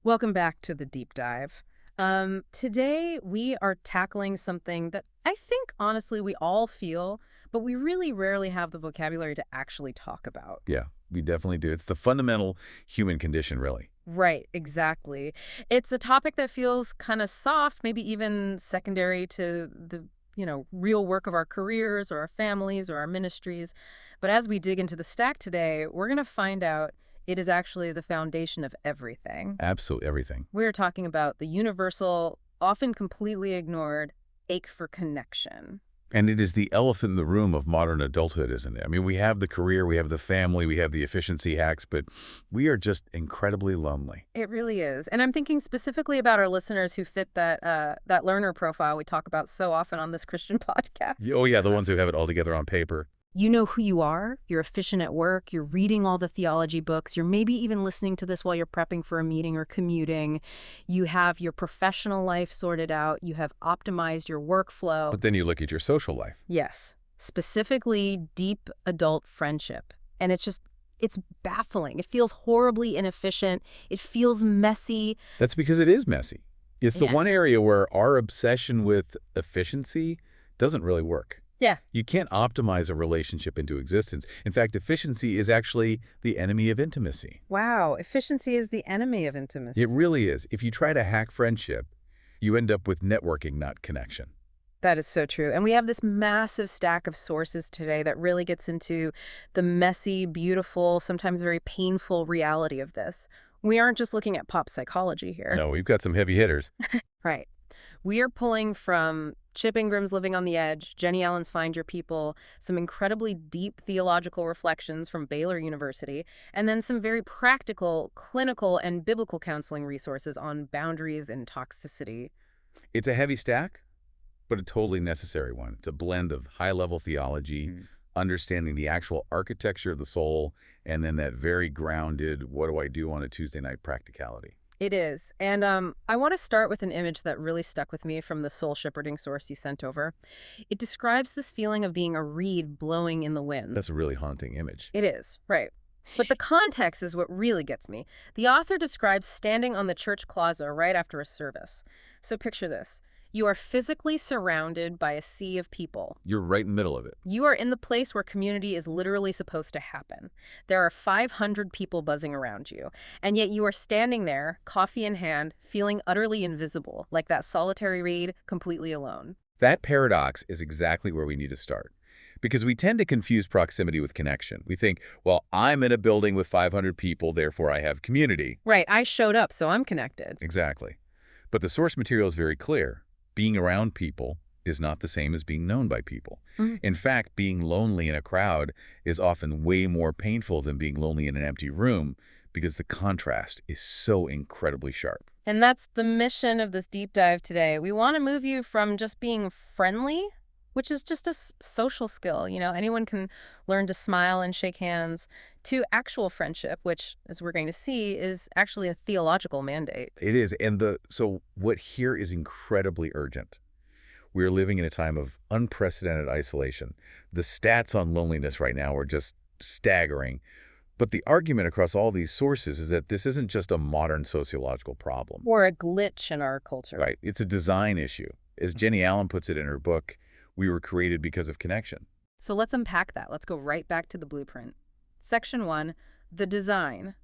Welcome back to the deep dive. Today we are tackling something that I think honestly we all feel, but we really rarely have the vocabulary to actually talk about. Yeah, we definitely do. It's the fundamental human condition, really. Right, exactly. It's a topic that feels kind of soft, maybe even secondary to the real work of our careers or our families or our ministries. But as we dig into the stack today, we're going to find out it is actually the foundation of everything. Absolutely everything. We're talking about the universal, often completely ignored, ache for connection. And it is the elephant in the room of modern adulthood, isn't it? I mean, we have the career, we have the family, we have the efficiency hacks, but we are just incredibly lonely. It really is. And I'm thinking specifically about our listeners who fit that learner profile we talk about so often on this Christian podcast. Oh, yeah, the ones who have it all together on paper. You know who you are. You're efficient at work. You're reading all the theology books. You're maybe even listening to this while you're prepping for a meeting or commuting. You have your professional life sorted out. You have optimized your workflow. But then you look at your social life. Yes, specifically deep adult friendship. And it's baffling. It feels horribly inefficient. It feels messy. That's because it is messy. It's the one Yes. area where our obsession with efficiency doesn't really work. Yeah. You can't optimize a relationship into existence. In fact, efficiency is actually the enemy of intimacy. Wow, efficiency is the enemy of intimacy. It really is. If you try to hack friendship, you end up with networking, not connection. That is so true. And we have this massive stack of sources today that really gets into the messy, beautiful, sometimes very painful reality of this. We aren't just looking at pop psychology here. No, we've got some heavy hitters. Right. We are pulling from Chip Ingram's Living on the Edge, Jenny Allen's Find Your People, some incredibly deep theological reflections from Baylor University, and then some very practical, clinical, and biblical counseling resources on boundaries and toxicity. It's a heavy stack, but a totally necessary one. It's a blend of high-level theology, understanding the actual architecture of the soul, and then that very grounded, what do I do on a Tuesday night practicality. It is. And I want to start with an image that really stuck with me from the soul shepherding source you sent over. It describes this feeling of being a reed blowing in the wind. That's a really haunting image. It is, right. But the context is what really gets me. The author describes standing on the church plaza right after a service. So picture this. You are physically surrounded by a sea of people. You're right in the middle of it. You are in the place where community is literally supposed to happen. There are 500 people buzzing around you, and yet you are standing there, coffee in hand, feeling utterly invisible, like that solitary reed, completely alone. That paradox is exactly where we need to start. Because we tend to confuse proximity with connection. We think, well, I'm in a building with 500 people, therefore I have community. Right, I showed up, so I'm connected. Exactly. But the source material is very clear. Being around people is not the same as being known by people. In fact, being lonely in a crowd is often way more painful than being lonely in an empty room because the contrast is so incredibly sharp. And that's the mission of this deep dive today. We want to move you from just being friendly, which is just a social skill. You know, anyone can learn to smile and shake hands, to actual friendship, which, as we're going to see, is actually a theological mandate. It is. And so what here is incredibly urgent. We're living in a time of unprecedented isolation. The stats on loneliness right now are just staggering. But the argument across all these sources is that this isn't just a modern sociological problem. Or a glitch in our culture. Right. It's a design issue. As Jenny Allen puts it in her book, we were created because of connection. So let's unpack that. Let's go right back to the blueprint. Section 1, the design.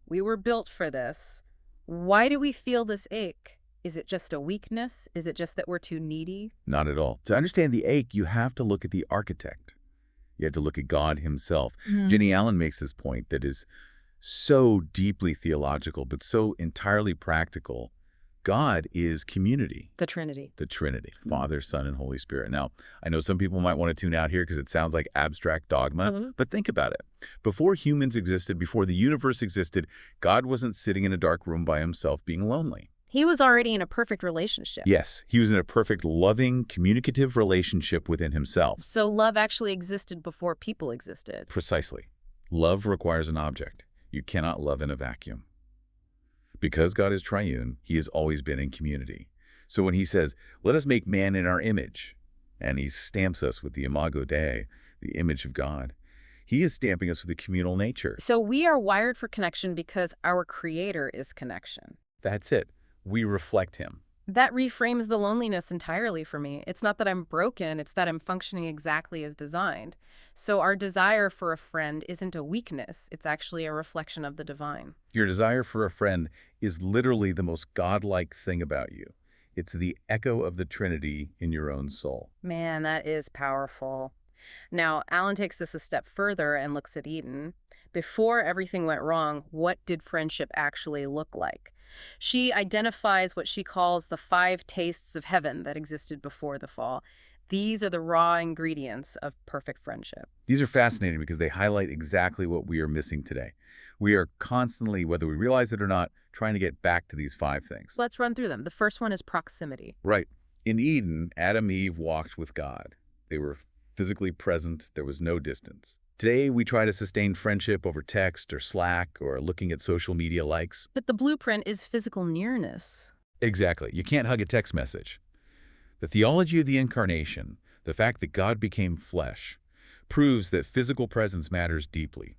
We were built for this. Why do we feel this ache? Is it just a weakness? Is it just that we're too needy? Not at all. To understand the ache, you have to look at the architect. You have to look at God himself. Jenny Allen makes this point that is so deeply theological, but so entirely practical. God is community. The Trinity. The Trinity, Father, Son, and Holy Spirit. Now, I know some people might want to tune out here because it sounds like abstract dogma, but think about it. Before humans existed, before the universe existed, God wasn't sitting in a dark room by himself being lonely. He was already in a perfect relationship. Yes, he was in a perfect, loving, communicative relationship within himself. So love actually existed before people existed. Precisely. Love requires an object. You cannot love in a vacuum. Because God is triune, he has always been in community. So when he says, let us make man in our image, and he stamps us with the imago Dei, the image of God, he is stamping us with the communal nature. So we are wired for connection because our creator is connection. That's it. We reflect him. That reframes the loneliness entirely for me. It's not that I'm broken, it's that I'm functioning exactly as designed. So our desire for a friend isn't a weakness, it's actually a reflection of the divine. Your desire for a friend is literally the most godlike thing about you. It's the echo of the Trinity in your own soul. Man, that is powerful. Now, Alan takes this a step further and looks at Eden. Before everything went wrong, what did friendship actually look like? She identifies what she calls the 5 tastes of heaven that existed before the fall. These are the raw ingredients of perfect friendship. These are fascinating because they highlight exactly what we are missing today. We are constantly, whether we realize it or not, trying to get back to these 5 things. Let's run through them. The first one is proximity. Right. In Eden, Adam and Eve walked with God. They were physically present. There was no distance. Today, we try to sustain friendship over text or Slack or looking at social media likes. But the blueprint is physical nearness. Exactly. You can't hug a text message. The theology of the incarnation, the fact that God became flesh, proves that physical presence matters deeply.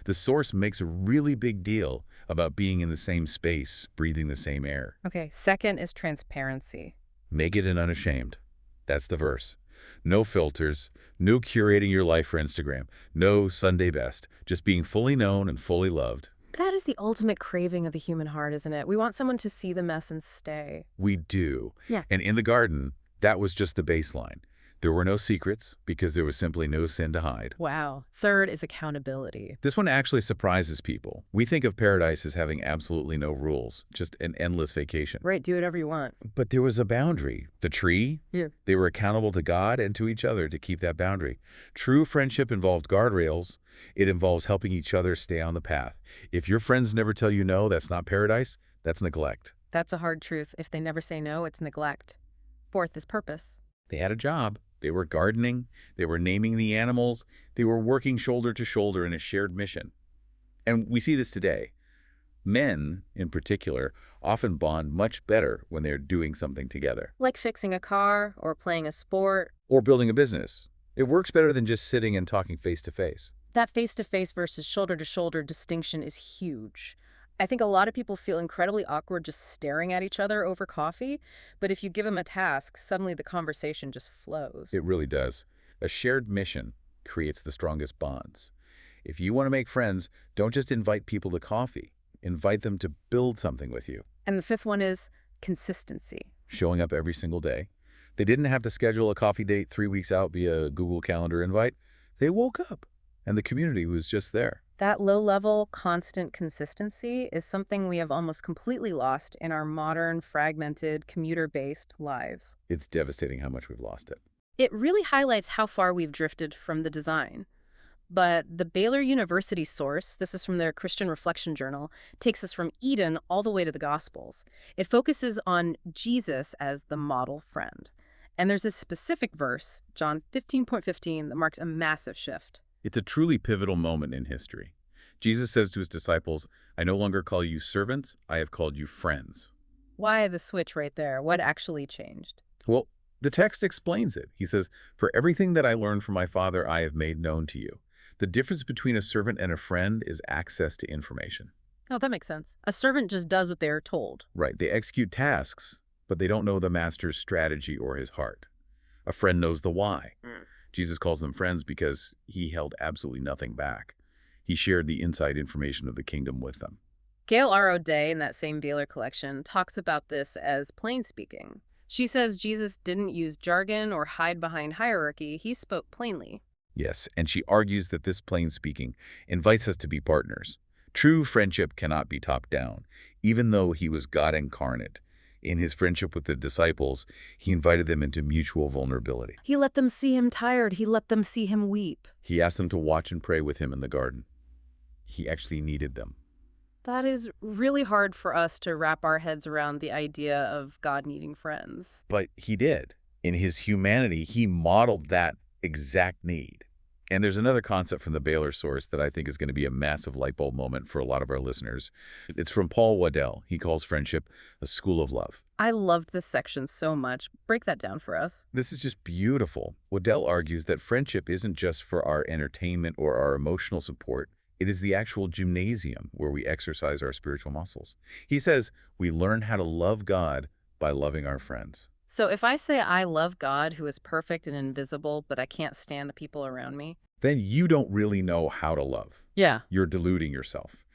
The source makes a really big deal about being in the same space, breathing the same air. Okay, second is transparency. Naked and unashamed. That's the verse. No filters, no curating your life for Instagram, no Sunday best, just being fully known and fully loved. That is the ultimate craving of the human heart, isn't it? We want someone to see the mess and stay. We do. Yeah. And in the garden, that was just the baseline. There were no secrets because there was simply no sin to hide. Wow. Third is accountability. This one actually surprises people. We think of paradise as having absolutely no rules, just an endless vacation. Right, do whatever you want. But there was a boundary. The tree, Yeah. they were accountable to God and to each other to keep that boundary. True friendship involved guardrails. It involves helping each other stay on the path. If your friends never tell you no, that's not paradise, that's neglect. That's a hard truth. If they never say no, it's neglect. Fourth is purpose. They had a job. They were gardening. They were naming the animals. They were working shoulder to shoulder in a shared mission. And we see this today. Men, in particular, often bond much better when they're doing something together. Like fixing a car or playing a sport. Or building a business. It works better than just sitting and talking face to face. That face-to-face versus shoulder-to-shoulder distinction is huge. I think a lot of people feel incredibly awkward just staring at each other over coffee, but if you give them a task, suddenly the conversation just flows. It really does. A shared mission creates the strongest bonds. If you want to make friends, don't just invite people to coffee. Invite them to build something with you. And the fifth one is consistency. Showing up every single day. They didn't have to schedule a coffee date 3 weeks out via Google Calendar invite. They woke up, and the community was just there. That low-level, constant consistency is something we have almost completely lost in our modern, fragmented, commuter-based lives. It's devastating how much we've lost it. It really highlights how far we've drifted from the design. But the Baylor University source, this is from their Christian Reflection Journal, takes us from Eden all the way to the Gospels. It focuses on Jesus as the model friend. And there's a specific verse, John 15:15, that marks a massive shift. It's a truly pivotal moment in history. Jesus says to his disciples, I no longer call you servants, I have called you friends. Why the switch right there? What actually changed? Well, the text explains it. He says, for everything that I learned from my Father, I have made known to you. The difference between a servant and a friend is access to information. Oh, that makes sense. A servant just does what they're told. Right. They execute tasks, but they don't know the master's strategy or his heart. A friend knows the why. Jesus calls them friends because he held absolutely nothing back. He shared the inside information of the kingdom with them. Gail R. O'Day, in that same Baylor collection, talks about this as plain speaking. She says Jesus didn't use jargon or hide behind hierarchy. He spoke plainly. Yes, and she argues that this plain speaking invites us to be partners. True friendship cannot be top down, even though he was God incarnate. In his friendship with the disciples, he invited them into mutual vulnerability. He let them see him tired. He let them see him weep. He asked them to watch and pray with him in the garden. He actually needed them. That is really hard for us to wrap our heads around, the idea of God needing friends. But he did. In his humanity, he modeled that exact need. And there's another concept from the Baylor source that I think is going to be a massive light bulb moment for a lot of our listeners. It's from Paul Waddell. He calls friendship a school of love. I loved this section so much. Break that down for us. This is just beautiful. Waddell argues that friendship isn't just for our entertainment or our emotional support. It is the actual gymnasium where we exercise our spiritual muscles. He says we learn how to love God by loving our friends. So if I say I love God who is perfect and invisible, but I can't stand the people around me? Then you don't really know how to love. Yeah. You're deluding yourself.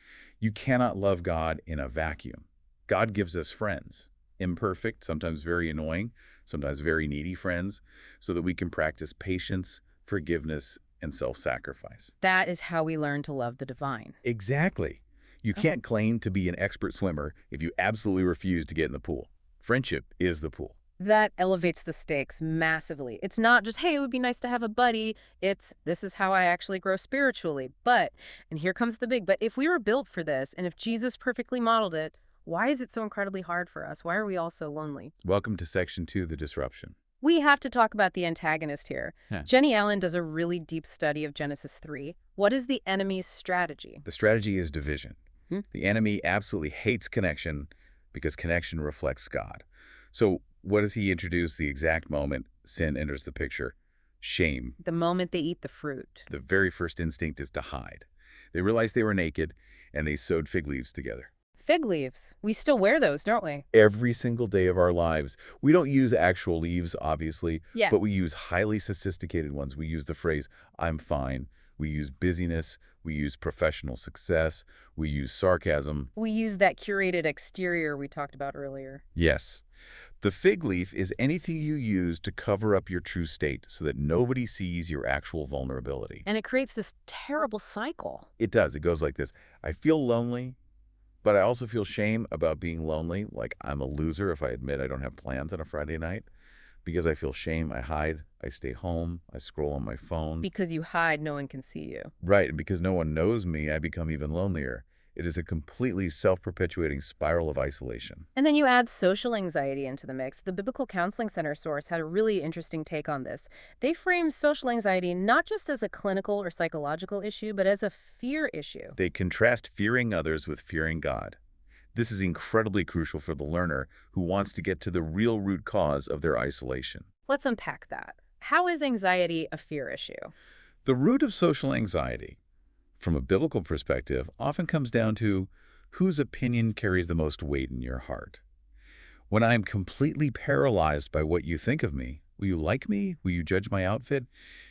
You cannot love God in a vacuum. God gives us friends, imperfect, sometimes very annoying, sometimes very needy friends, so that we can practice patience, forgiveness, and self-sacrifice. That is how we learn to love the divine. Exactly. You Oh. can't claim to be an expert swimmer if you absolutely refuse to get in the pool. Friendship is the pool. That elevates the stakes massively. It's not just, hey, it would be nice to have a buddy. It's, this is how I actually grow spiritually. But, and here comes the big, but if we were built for this, and if Jesus perfectly modeled it, why is it so incredibly hard for us? Why are we all so lonely? Welcome to Section 2, The Disruption. We have to talk about the antagonist here. Yeah. Jenny Allen does a really deep study of Genesis 3. What is the enemy's strategy? The strategy is division. Hmm? The enemy absolutely hates connection because connection reflects God. So what does he introduce the exact moment sin enters the picture? Shame. The moment they eat the fruit. The very first instinct is to hide. They realized they were naked, and they sewed fig leaves together. Fig leaves. We still wear those, don't we? Every single day of our lives. We don't use actual leaves, obviously, Yeah. but we use highly sophisticated ones. We use the phrase, I'm fine. We use busyness. We use professional success. We use sarcasm. We use that curated exterior we talked about earlier. Yes. The fig leaf is anything you use to cover up your true state so that nobody sees your actual vulnerability. And it creates this terrible cycle. It does. It goes like this. I feel lonely, but I also feel shame about being lonely. Like I'm a loser if I admit I don't have plans on a Friday night. Because I feel shame, I hide. I stay home. I scroll on my phone. Because you hide, no one can see you. Right. And because no one knows me, I become even lonelier. It is a completely self-perpetuating spiral of isolation. And then you add social anxiety into the mix. The Biblical Counseling Center source had a really interesting take on this. They framed social anxiety not just as a clinical or psychological issue, but as a fear issue. They contrast fearing others with fearing God. This is incredibly crucial for the learner who wants to get to the real root cause of their isolation. Let's unpack that. How is anxiety a fear issue? The root of social anxiety, from a biblical perspective, often comes down to whose opinion carries the most weight in your heart. When I'm completely paralyzed by what you think of me, will you like me? Will you judge my outfit?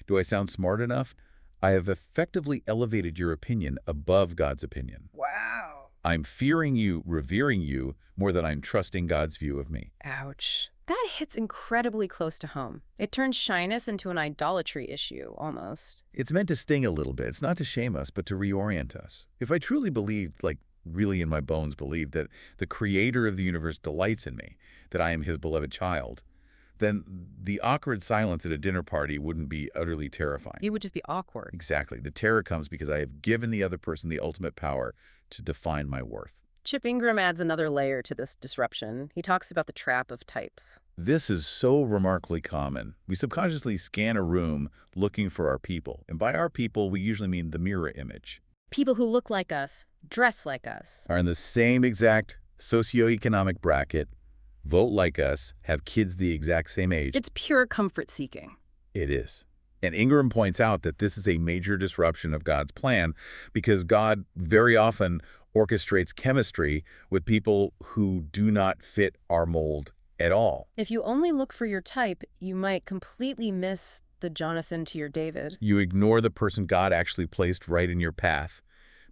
Do I sound smart enough? I have effectively elevated your opinion above God's opinion. Wow. I'm fearing you, revering you, more than I'm trusting God's view of me. Ouch. That hits incredibly close to home. It turns shyness into an idolatry issue, almost. It's meant to sting a little bit. It's not to shame us, but to reorient us. If I truly believed, like really in my bones believed, that the creator of the universe delights in me, that I am his beloved child, then the awkward silence at a dinner party wouldn't be utterly terrifying. It would just be awkward. Exactly. The terror comes because I have given the other person the ultimate power to define my worth. Chip Ingram adds another layer to this disruption. He talks about the trap of types. This is so remarkably common. We subconsciously scan a room looking for our people. And by our people, we usually mean the mirror image. People who look like us, dress like us, Are in the same exact socioeconomic bracket, vote like us, have kids the exact same age. It's pure comfort seeking. It is. And Ingram points out that this is a major disruption of God's plan because God very often orchestrates chemistry with people who do not fit our mold at all. If you only look for your type, you might completely miss the Jonathan to your David. You ignore the person God actually placed right in your path.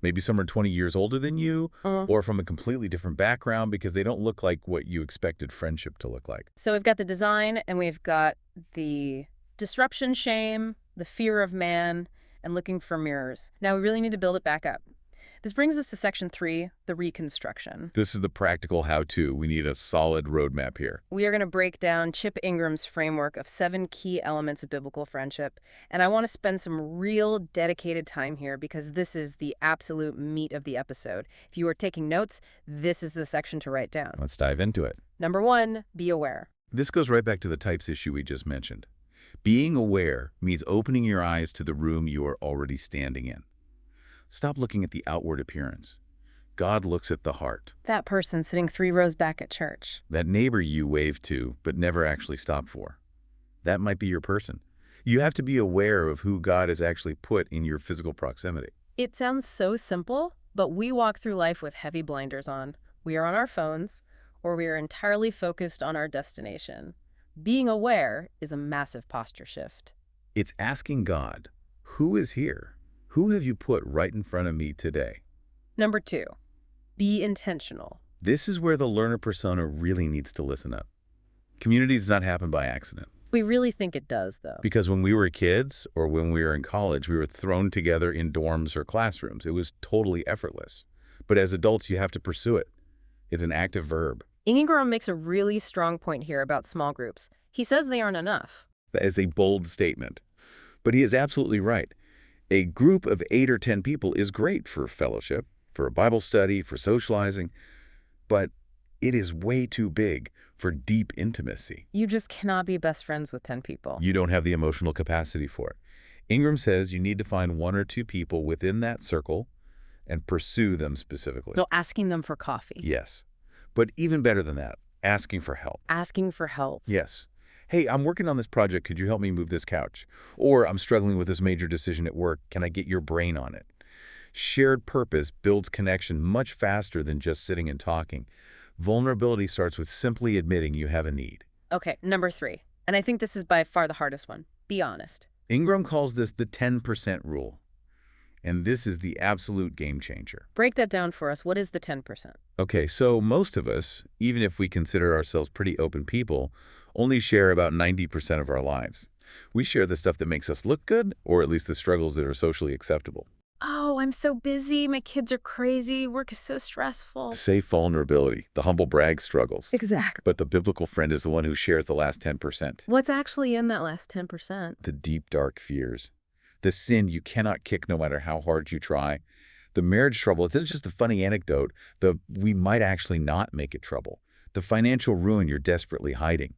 Maybe someone 20 years older than you or from a completely different background because they don't look like what you expected friendship to look like. So we've got the design and we've got the disruption shame, the fear of man, and looking for mirrors. Now we really need to build it back up. This brings us to section 3, the reconstruction. This is the practical how-to. We need a solid roadmap here. We are going to break down Chip Ingram's framework of 7 key elements of biblical friendship, and I want to spend some real dedicated time here because this is the absolute meat of the episode. If you are taking notes, this is the section to write down. Let's dive into it. Number 1, be aware. This goes right back to the types issue we just mentioned. Being aware means opening your eyes to the room you are already standing in. Stop looking at the outward appearance. God looks at the heart. That person sitting 3 rows back at church. That neighbor you waved to but never actually stopped for. That might be your person. You have to be aware of who God has actually put in your physical proximity. It sounds so simple, but we walk through life with heavy blinders on. We are on our phones, or we are entirely focused on our destination. Being aware is a massive posture shift. It's asking God, who is here? Who have you put right in front of me today? Number 2, be intentional. This is where the learner persona really needs to listen up. Community does not happen by accident. We really think it does, though. Because when we were kids or when we were in college, we were thrown together in dorms or classrooms. It was totally effortless. But as adults, you have to pursue it. It's an active verb. Ingram makes a really strong point here about small groups. He says they aren't enough. That is a bold statement. But he is absolutely right. A group of 8 or 10 people is great for fellowship, for a Bible study, for socializing, but it is way too big for deep intimacy. You just cannot be best friends with 10 people. You don't have the emotional capacity for it. Ingram says you need to find 1 or 2 people within that circle and pursue them specifically. So asking them for coffee. Yes. But even better than that, asking for help. Asking for help. Yes. Hey, I'm working on this project. Could you help me move this couch? Or I'm struggling with this major decision at work. Can I get your brain on it? Shared purpose builds connection much faster than just sitting and talking. Vulnerability starts with simply admitting you have a need. Okay, number 3. And I think this is by far the hardest one. Be honest. Ingram calls this the 10% rule. And this is the absolute game changer. Break that down for us. What is the 10%? Okay, so most of us, even if we consider ourselves pretty open people, only share about 90% of our lives. We share the stuff that makes us look good, or at least the struggles that are socially acceptable. Oh, I'm so busy. My kids are crazy. Work is so stressful. Safe vulnerability, the humble brag struggles. Exactly. But the biblical friend is the one who shares the last 10%. What's actually in that last 10%? The deep, dark fears. The sin you cannot kick no matter how hard you try. The marriage trouble, it's not just a funny anecdote. We might actually not make it trouble. The financial ruin you're desperately hiding.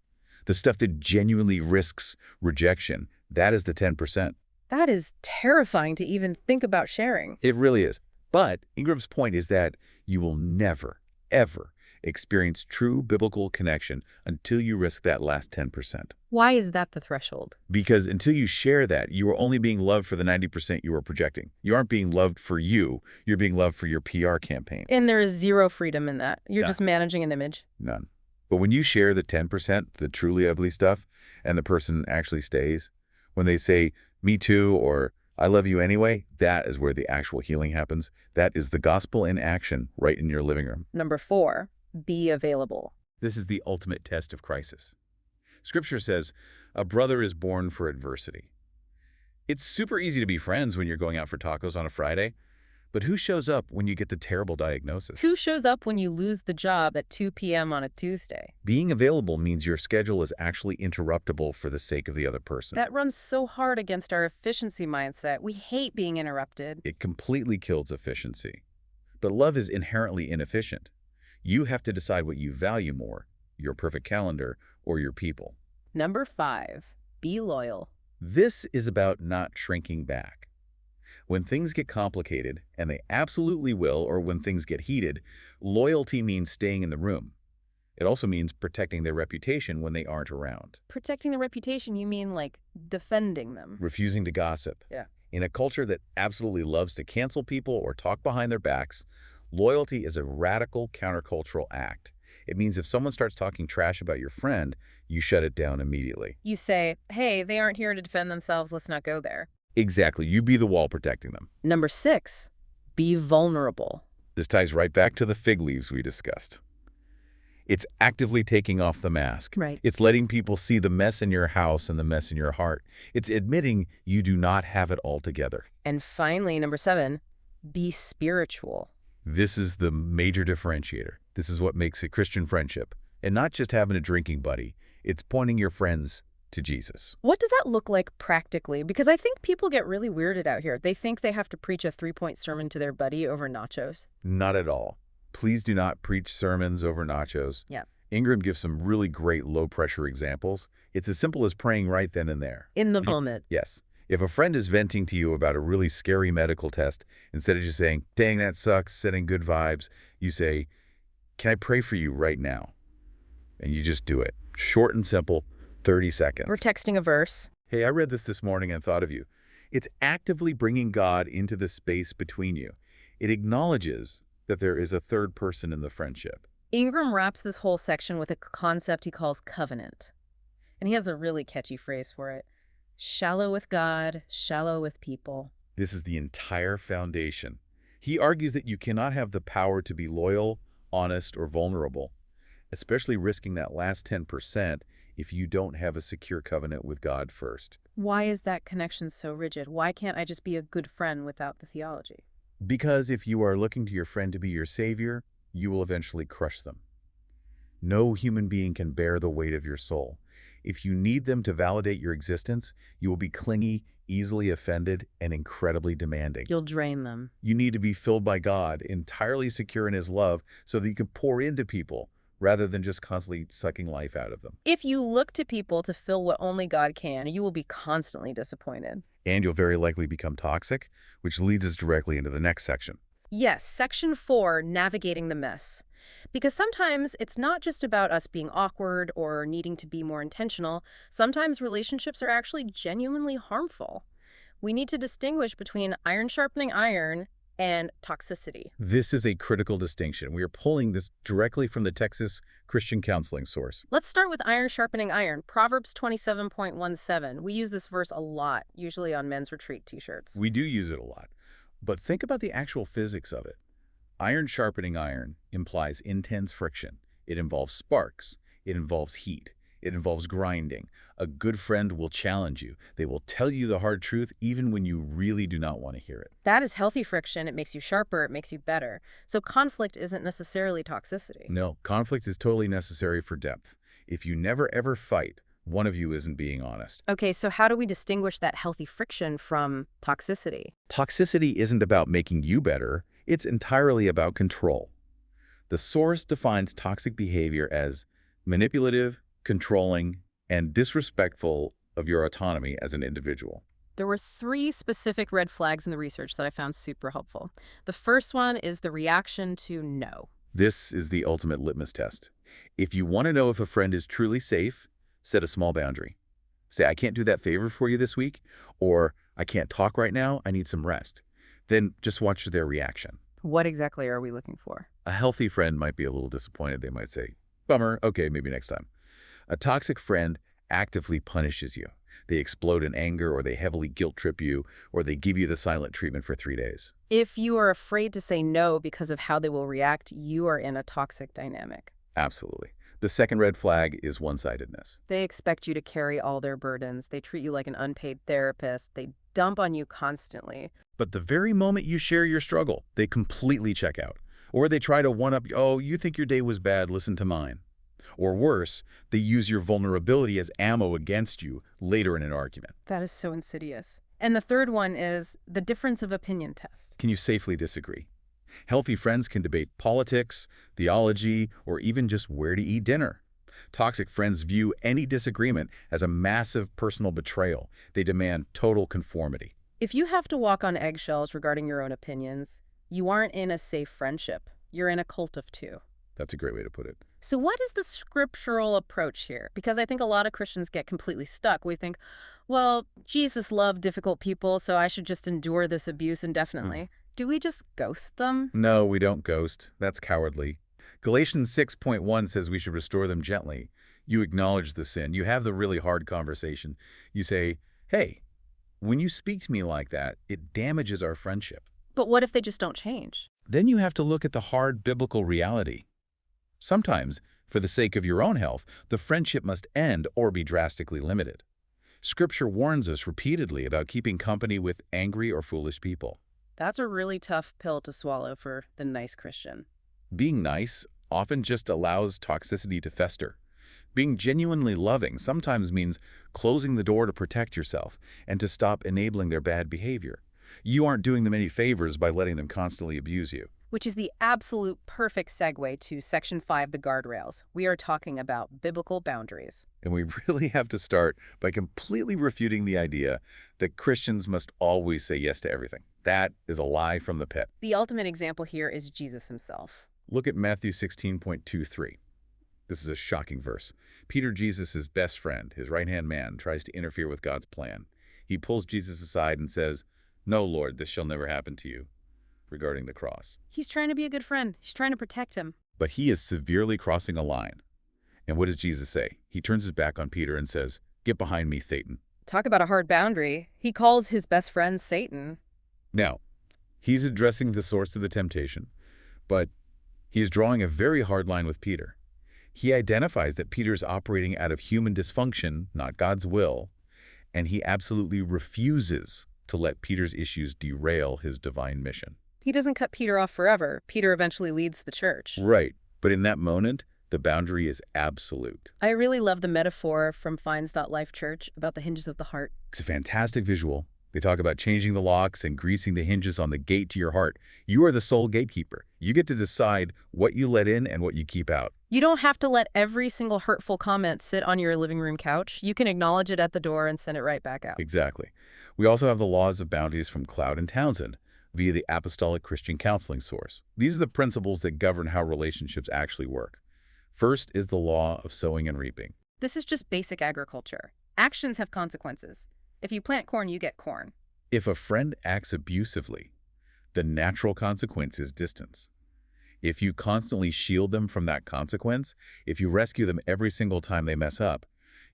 The stuff that genuinely risks rejection. That is the 10%. That is terrifying to even think about sharing. It really is. But Ingram's point is that you will never, ever experience true biblical connection until you risk that last 10%. Why is that the threshold? Because until you share that, you are only being loved for the 90% you are projecting. You aren't being loved for you. You're being loved for your PR campaign. And there is zero freedom in that. You're None. just managing an image. None. But when you share the 10%, the truly ugly stuff, and the person actually stays, when they say, me too, or I love you anyway, that is where the actual healing happens. That is the gospel in action right in your living room. Number 4, be available. This is the ultimate test of crisis. Scripture says, a brother is born for adversity. It's super easy to be friends when you're going out for tacos on a Friday, but who shows up when you get the terrible diagnosis? Who shows up when you lose the job at 2 p.m. on a Tuesday? Being available means your schedule is actually interruptible for the sake of the other person. That runs so hard against our efficiency mindset. We hate being interrupted. It completely kills efficiency. But love is inherently inefficient. You have to decide what you value more, your perfect calendar or your people. Number 5, be loyal. This is about not shrinking back. When things get complicated, and they absolutely will, or when things get heated, loyalty means staying in the room. It also means protecting their reputation when they aren't around. Protecting the reputation, you mean like defending them? Refusing to gossip. Yeah. In a culture that absolutely loves to cancel people or talk behind their backs, loyalty is a radical countercultural act. It means if someone starts talking trash about your friend, you shut it down immediately. You say, hey, they aren't here to defend themselves, let's not go there. Exactly. You be the wall protecting them. Number 6, be vulnerable. This ties right back to the fig leaves we discussed. It's actively taking off the mask. Right. It's letting people see the mess in your house and the mess in your heart. It's admitting you do not have it all together. And finally, number 7, be spiritual. This is the major differentiator. This is what makes a Christian friendship. And not just having a drinking buddy. It's pointing your friends to Jesus. What does that look like practically? Because I think people get really weirded out here. They think they have to preach a 3-point sermon to their buddy over nachos. Not at all. Please do not preach sermons over nachos. Yeah. Ingram gives some really great low-pressure examples. It's as simple as praying right then and there. In the moment. Yes. If a friend is venting to you about a really scary medical test, instead of just saying, dang, that sucks, sending good vibes, you say, can I pray for you right now? And you just do it. Short and simple, 30 seconds. We're texting a verse. Hey, I read this morning and thought of you. It's actively bringing God into the space between you. It acknowledges that there is a third person in the friendship. Ingram wraps this whole section with a concept he calls covenant. And he has a really catchy phrase for it. Shallow with God, shallow with people. This is the entire foundation. He argues that you cannot have the power to be loyal, honest, or vulnerable, especially risking that last 10% if you don't have a secure covenant with God first. Why is that connection so rigid? Why can't I just be a good friend without the theology? Because if you are looking to your friend to be your savior, you will eventually crush them. No human being can bear the weight of your soul. If you need them to validate your existence, you will be clingy, easily offended, and incredibly demanding. You'll drain them. You need to be filled by God, entirely secure in His love, so that you can pour into people rather than just constantly sucking life out of them. If you look to people to fill what only God can, you will be constantly disappointed. And you'll very likely become toxic, which leads us directly into the next section. Yes, section 4, navigating the mess. Because sometimes it's not just about us being awkward or needing to be more intentional. Sometimes relationships are actually genuinely harmful. We need to distinguish between iron sharpening iron and toxicity. This is a critical distinction. We are pulling this directly from the Texas Christian Counseling source. Let's start with iron sharpening iron, Proverbs 27.17. We use this verse a lot, usually on men's retreat t-shirts. We do use it a lot. But think about the actual physics of it. Iron sharpening iron implies intense friction. It involves sparks. It involves heat. It involves grinding. A good friend will challenge you. They will tell you the hard truth even when you really do not want to hear it. That is healthy friction. It makes you sharper. It makes you better. So conflict isn't necessarily toxicity. No, conflict is totally necessary for depth. If you never ever fight, one of you isn't being honest. Okay, so how do we distinguish that healthy friction from toxicity? Toxicity isn't about making you better. It's entirely about control. The source defines toxic behavior as manipulative, controlling, and disrespectful of your autonomy as an individual. There were 3 specific red flags in the research that I found super helpful. The first one is the reaction to no. This is the ultimate litmus test. If you want to know if a friend is truly safe, set a small boundary. Say, I can't do that favor for you this week, or I can't talk right now, I need some rest. Then just watch their reaction. What exactly are we looking for? A healthy friend might be a little disappointed. They might say, bummer, okay, maybe next time. A toxic friend actively punishes you. They explode in anger, or they heavily guilt trip you, or they give you the silent treatment for 3 days. If you are afraid to say no because of how they will react, you are in a toxic dynamic. Absolutely. The second red flag is one-sidedness. They expect you to carry all their burdens. They treat you like an unpaid therapist. They dump on you constantly. But the very moment you share your struggle, they completely check out. Or they try to one-up, oh, you think your day was bad, listen to mine. Or worse, they use your vulnerability as ammo against you later in an argument. That is so insidious. And the third one is the difference of opinion test. Can you safely disagree? Healthy friends can debate politics, theology, or even just where to eat dinner. Toxic friends view any disagreement as a massive personal betrayal. They demand total conformity. If you have to walk on eggshells regarding your own opinions, you aren't in a safe friendship. You're in a cult of 2. That's a great way to put it. So what is the scriptural approach here? Because I think a lot of Christians get completely stuck. We think, well, Jesus loved difficult people, so I should just endure this abuse indefinitely. Do we just ghost them? No, we don't ghost. That's cowardly. Galatians 6.1 says we should restore them gently. You acknowledge the sin. You have the really hard conversation. You say, hey, when you speak to me like that, it damages our friendship. But what if they just don't change? Then you have to look at the hard biblical reality. Sometimes, for the sake of your own health, the friendship must end or be drastically limited. Scripture warns us repeatedly about keeping company with angry or foolish people. That's a really tough pill to swallow for the nice Christian. Being nice often just allows toxicity to fester. Being genuinely loving sometimes means closing the door to protect yourself and to stop enabling their bad behavior. You aren't doing them any favors by letting them constantly abuse you. Which is the absolute perfect segue to Section 5, the guardrails. We are talking about biblical boundaries. And we really have to start by completely refuting the idea that Christians must always say yes to everything. That is a lie from the pit. The ultimate example here is Jesus himself. Look at Matthew 16.23. This is a shocking verse. Peter, Jesus' best friend, his right-hand man, tries to interfere with God's plan. He pulls Jesus aside and says, "No, Lord, this shall never happen to you," regarding the cross. He's trying to be a good friend. He's trying to protect him. But he is severely crossing a line. And what does Jesus say? He turns his back on Peter and says, "Get behind me, Satan." Talk about a hard boundary. He calls his best friend Satan. Now, he's addressing the source of the temptation, but he is drawing a very hard line with Peter. He identifies that Peter's operating out of human dysfunction, not God's will, and he absolutely refuses to let Peter's issues derail his divine mission. He doesn't cut Peter off forever. Peter eventually leads the church. Right, but in that moment, the boundary is absolute. I really love the metaphor from Finds.Life Church about the hinges of the heart. It's a fantastic visual. They talk about changing the locks and greasing the hinges on the gate to your heart. You are the sole gatekeeper. You get to decide what you let in and what you keep out. You don't have to let every single hurtful comment sit on your living room couch. You can acknowledge it at the door and send it right back out. Exactly. We also have the laws of boundaries from Cloud and Townsend via the Apostolic Christian Counseling source. These are the principles that govern how relationships actually work. First is the law of sowing and reaping. This is just basic agriculture. Actions have consequences. If you plant corn, you get corn. If a friend acts abusively, the natural consequence is distance. If you constantly shield them from that consequence, if you rescue them every single time they mess up,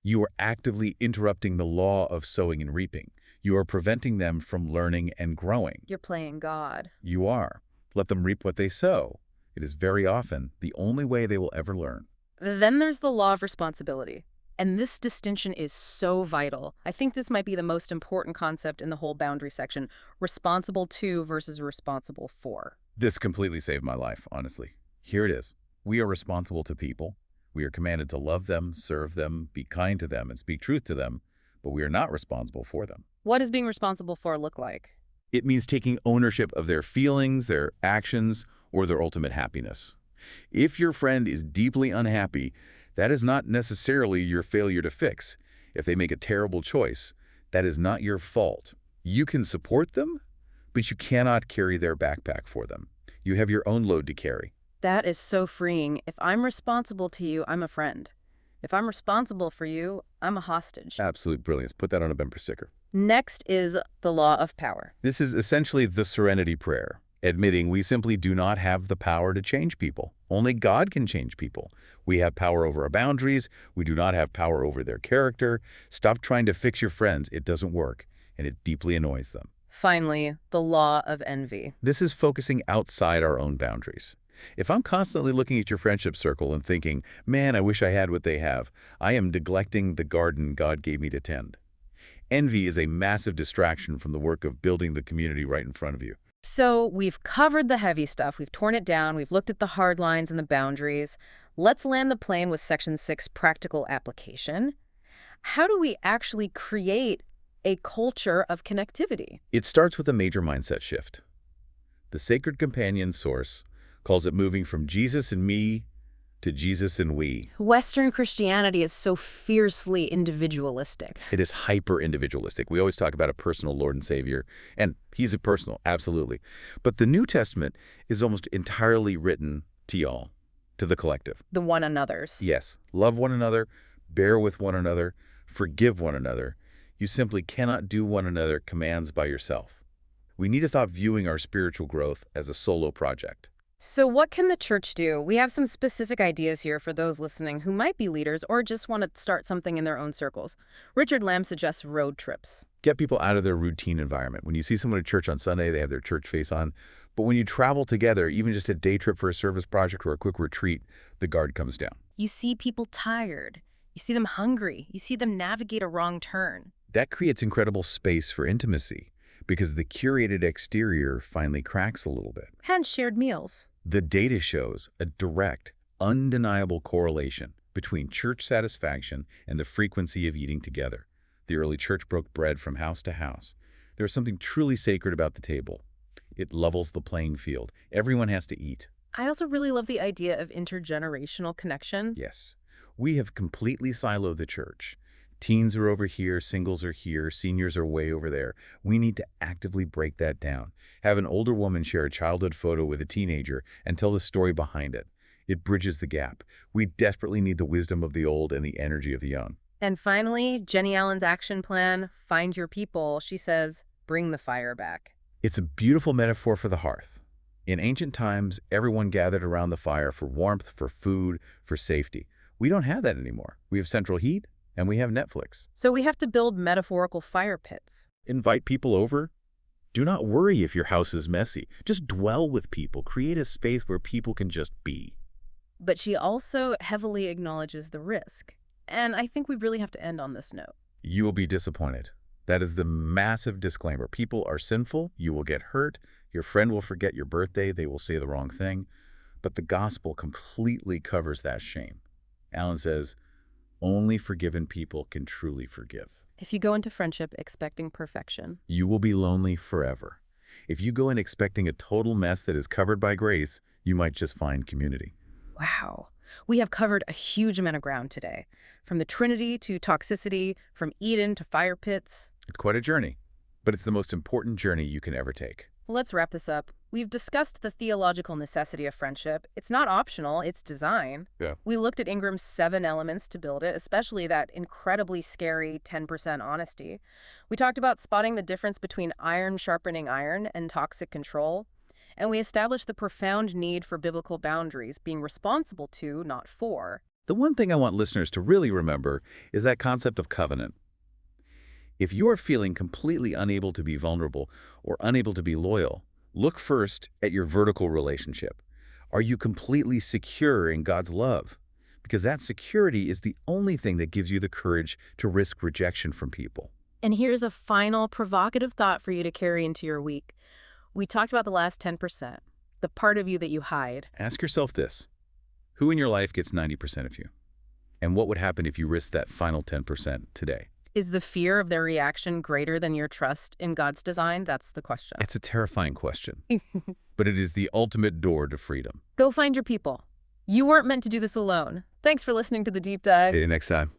you are actively interrupting the law of sowing and reaping. You are preventing them from learning and growing. You're playing God. You are. Let them reap what they sow. It is very often the only way they will ever learn. Then there's the law of responsibility. And this distinction is so vital. I think this might be the most important concept in the whole boundary section. Responsible to versus responsible for. This completely saved my life, honestly. Here it is. We are responsible to people. We are commanded to love them, serve them, be kind to them, and speak truth to them, but we are not responsible for them. What does being responsible for look like? It means taking ownership of their feelings, their actions, or their ultimate happiness. If your friend is deeply unhappy, that is not necessarily your failure to fix. If they make a terrible choice, that is not your fault. You can support them, but you cannot carry their backpack for them. You have your own load to carry. That is so freeing. If I'm responsible to you, I'm a friend. If I'm responsible for you, I'm a hostage. Absolute brilliance. Put that on a bumper sticker. Next is the law of power. This is essentially the serenity prayer, admitting we simply do not have the power to change people. Only God can change people. We have power over our boundaries. We do not have power over their character. Stop trying to fix your friends. It doesn't work, and it deeply annoys them. Finally, the law of envy. This is focusing outside our own boundaries. If I'm constantly looking at your friendship circle and thinking, man, I wish I had what they have, I am neglecting the garden God gave me to tend. Envy is a massive distraction from the work of building the community right in front of you. So we've covered the heavy stuff. We've torn it down. We've looked at the hard lines and the boundaries. Let's land the plane with Section 6, practical application. How do we actually create a culture of connectivity? It starts with a major mindset shift. The Sacred Companion source calls it moving from Jesus and me to Jesus and we. Western Christianity is so fiercely individualistic. It is hyper-individualistic. We always talk about a personal Lord and Savior, and he's a personal, absolutely. But the New Testament is almost entirely written to y'all, to the collective. The one another's. Yes. Love one another, bear with one another, forgive one another. You simply cannot do one another commands by yourself. We need to stop viewing our spiritual growth as a solo project. So what can the church do? We have some specific ideas here for those listening who might be leaders or just want to start something in their own circles. Richard Lamb suggests road trips. Get people out of their routine environment. When you see someone at church on Sunday, they have their church face on. But when you travel together, even just a day trip for a service project or a quick retreat, the guard comes down. You see people tired. You see them hungry. You see them navigate a wrong turn. That creates incredible space for intimacy because the curated exterior finally cracks a little bit. And shared meals. The data shows a direct, undeniable correlation between church satisfaction and the frequency of eating together. The early church broke bread from house to house. There is something truly sacred about the table. It levels the playing field. Everyone has to eat. I also really love the idea of intergenerational connection. Yes. We have completely siloed the church. Teens are over here, singles are here, seniors are way over there. We need to actively break that down. Have an older woman share a childhood photo with a teenager and tell the story behind it. It bridges the gap. We desperately need the wisdom of the old and the energy of the young. And finally, Jenny Allen's action plan, find your people. She says, bring the fire back. It's a beautiful metaphor for the hearth. In ancient times, everyone gathered around the fire for warmth, for food, for safety. We don't have that anymore. We have central heat, and we have Netflix. So we have to build metaphorical fire pits. Invite people over. Do not worry if your house is messy. Just dwell with people. Create a space where people can just be. But she also heavily acknowledges the risk. And I think we really have to end on this note. You will be disappointed. That is the massive disclaimer. People are sinful. You will get hurt. Your friend will forget your birthday. They will say the wrong thing. But the gospel completely covers that shame. Allen says, only forgiven people can truly forgive. If you go into friendship expecting perfection, You will be lonely forever. If you go in expecting a total mess that is covered by grace, you might just find community. wow. We have covered a huge amount of ground today. From the Trinity to toxicity, from Eden to fire pits. It's quite a journey, but it's the most important journey you can ever take. Let's wrap this up. We've discussed the theological necessity of friendship. It's not optional, it's design. Yeah. We looked at Ingram's 7 elements to build it, especially that incredibly scary 10% honesty. We talked about spotting the difference between iron sharpening iron and toxic control. And we established the profound need for biblical boundaries, being responsible to, not for. The one thing I want listeners to really remember is that concept of covenant. If you are feeling completely unable to be vulnerable or unable to be loyal, look first at your vertical relationship. Are you completely secure in God's love? Because that security is the only thing that gives you the courage to risk rejection from people. And here's a final provocative thought for you to carry into your week. We talked about the last 10%, the part of you that you hide. Ask yourself this. Who in your life gets 90% of you? And what would happen if you risked that final 10% today? Is the fear of their reaction greater than your trust in God's design? That's the question. It's a terrifying question, but it is the ultimate door to freedom. Go find your people. You weren't meant to do this alone. Thanks for listening to The Deep Dive. See you next time.